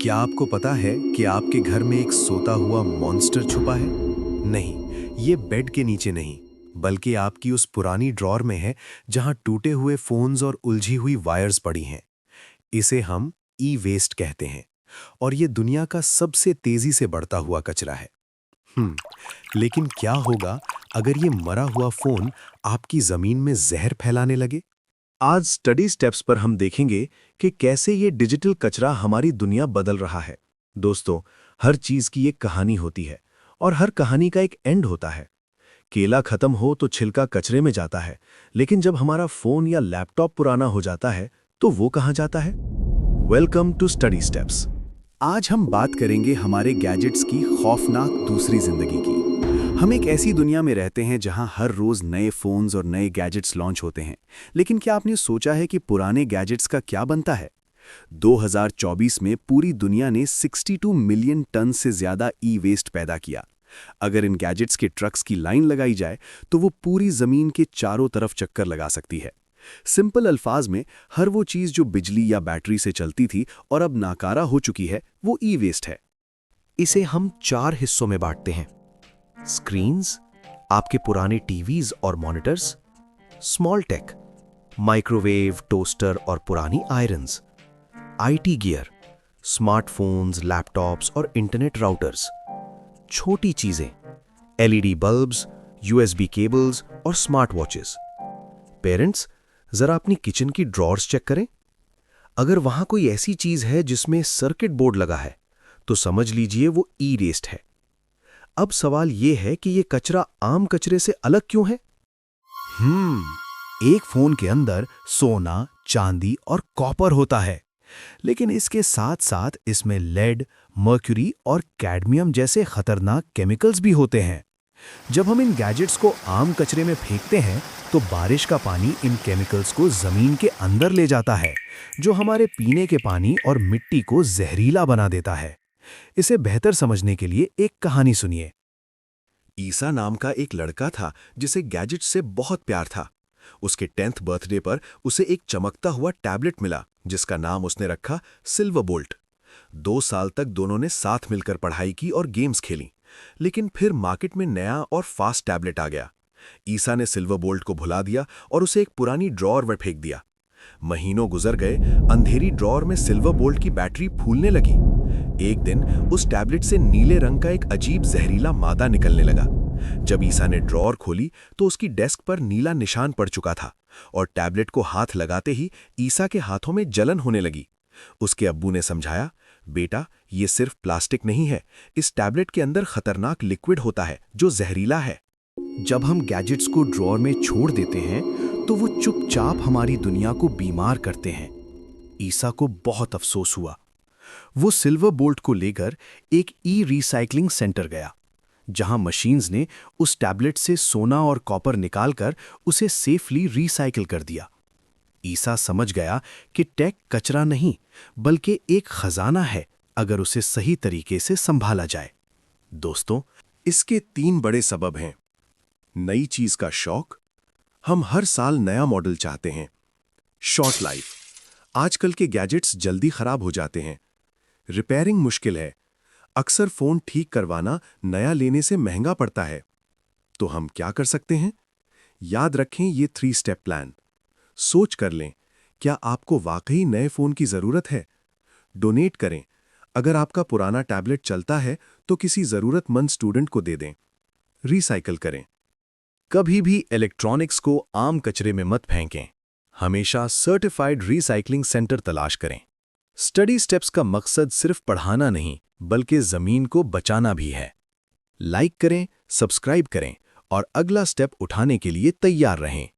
क्या आपको पता है कि आपके घर में एक सोता हुआ मॉन्स्टर छुपा है? नहीं, ये बेड के नीचे नहीं, बल्कि आपकी उस पुरानी ड्रॉर में है जहां टूटे हुए फोन्स और उलझी हुई वायर्स पड़ी हैं। इसे हम ई वेस्ट कहते हैं और ये दुनिया का सबसे तेजी से बढ़ता हुआ कचरा है। लेकिन क्या होगा अगर ये मरा हुआ फोन आपकी जमीन में जहर फैलाने लगे? आज स्टडी स्टेप्स पर हम देखेंगे कि कैसे ये डिजिटल कचरा हमारी दुनिया बदल रहा है। दोस्तों, हर चीज की एक कहानी होती है और हर कहानी का एक एंड होता है। केला खत्म हो तो छिलका कचरे में जाता है, लेकिन जब हमारा फोन या लैपटॉप पुराना हो जाता है तो वो कहां जाता है? Welcome to Study Steps. आज हम बात करेंगे हमारे गैजेट्स की खौफनाक दूसरी जिंदगी की। हम एक ऐसी दुनिया में रहते हैं जहां हर रोज नए फोन्स और नए गैजेट्स लॉन्च होते हैं, लेकिन क्या आपने सोचा है कि पुराने गैजेट्स का क्या बनता है? 2024 में पूरी दुनिया ने 62 मिलियन टन से ज्यादा ई वेस्ट पैदा किया। अगर इन गैजेट्स के ट्रक्स की लाइन लगाई जाए तो वो पूरी जमीन के चारों तरफ चक्कर लगा सकती है। सिंपल अल्फाज में, हर वो चीज जो बिजली या बैटरी से चलती थी और अब नाकारा हो चुकी है, वो ई वेस्ट है। इसे हम 4 हिस्सों में बांटते हैं: स्क्रीन्स, आपके पुराने टीवीज और monitors; small tech, microwave, toaster और पुरानी irons; IT gear, smartphones, laptops और इंटरनेट राउटर्स; छोटी चीजें, एलईडी बल्ब्स, यूएसबी केबल्स और स्मार्ट वॉचेस। पेरेंट्स, जरा अपनी किचन की ड्रॉर्स चेक करें। अगर वहां कोई ऐसी चीज है जिसमें सर्किट बोर्ड लगा है, तो समझ लीजिए वो ई वेस्ट है। अब सवाल यह है कि ये कचरा आम कचरे से अलग क्यों है? एक फोन के अंदर सोना, चांदी और कॉपर होता है, लेकिन इसके साथ साथ इसमें लेड, मर्क्यूरी और कैडमियम जैसे खतरनाक केमिकल्स भी होते हैं। जब हम इन गैजेट्स को आम कचरे में फेंकते हैं तो बारिश का पानी इन केमिकल्स को जमीन के अंदर ले जाता है, जो हमारे पीने के पानी और मिट्टी को जहरीला बना देता है। इसे बेहतर समझने के लिए एक कहानी सुनिए। ईसा नाम का एक लड़का था जिसे गैजेट्स से बहुत प्यार था। उसके 10th बर्थडे पर उसे एक चमकता हुआ टैबलेट मिला जिसका नाम उसने रखा सिल्वर बोल्ट। 2 साल तक दोनों ने साथ मिलकर पढ़ाई की और गेम्स खेली, लेकिन फिर मार्केट में नया और फास्ट टैबलेट आ गया। ईसा ने सिल्वर बोल्ट को भुला दिया और उसे एक पुरानी ड्रॉअर में फेंक दिया। महीनों गुजर गए, अंधेरी ड्रॉअर में सिल्वर बोल्ट की बैटरी फूलने लगी। एक दिन उस टैबलेट से नीले रंग का एक अजीब जहरीला मादा निकलने लगा। जब ईसा ने ड्रॉअर खोली तो उसकी डेस्क पर नीला निशान पड़ चुका था और टैबलेट को हाथ लगाते ही ईसा के हाथों में जलन होने लगी। उसके अब्बू ने समझाया, बेटा, ये सिर्फ प्लास्टिक नहीं है, इस टैबलेट के अंदर खतरनाक लिक्विड होता है जो जहरीला है। जब हम गैजेट्स को ड्रॉअर में छोड़ देते हैं तो वो चुपचाप हमारी दुनिया को बीमार करते हैं। ईसा को बहुत अफसोस हुआ। वो सिल्वर बोल्ट को लेकर एक ई रिसाइकलिंग सेंटर गया, जहां मशीन्स ने उस टैबलेट से सोना और कॉपर निकालकर उसे सेफली रिसाइकिल कर दिया। ईसा समझ गया कि टेक कचरा नहीं, बल्कि एक खजाना है अगर उसे सही तरीके से संभाला जाए। दोस्तों, इसके 3 बड़े सबब हैं। नई चीज का शौक, हम हर साल नया मॉडल चाहते हैं। शॉर्ट लाइफ, आजकल के गैजेट्स जल्दी खराब हो जाते हैं। रिपेयरिंग मुश्किल है, अक्सर फोन ठीक करवाना नया लेने से महंगा पड़ता है। तो हम क्या कर सकते हैं? याद रखें ये 3 स्टेप प्लान। सोच कर लें, क्या आपको वाकई नए फोन की जरूरत है? डोनेट करें, अगर आपका पुराना टैबलेट चलता है तो किसी जरूरतमंद स्टूडेंट को दे दें। रिसाइकल करें। कभी भी इलेक्ट्रॉनिक्स को आम कचरे में मत फेंकें। हमेशा सर्टिफाइड रिसाइकलिंग सेंटर तलाश करें। स्टडी स्टेप्स का मकसद सिर्फ पढ़ाना नहीं, बल्कि जमीन को बचाना भी है। लाइक करें, सब्सक्राइब करें और अगला स्टेप उठाने के लिए तैयार रहें।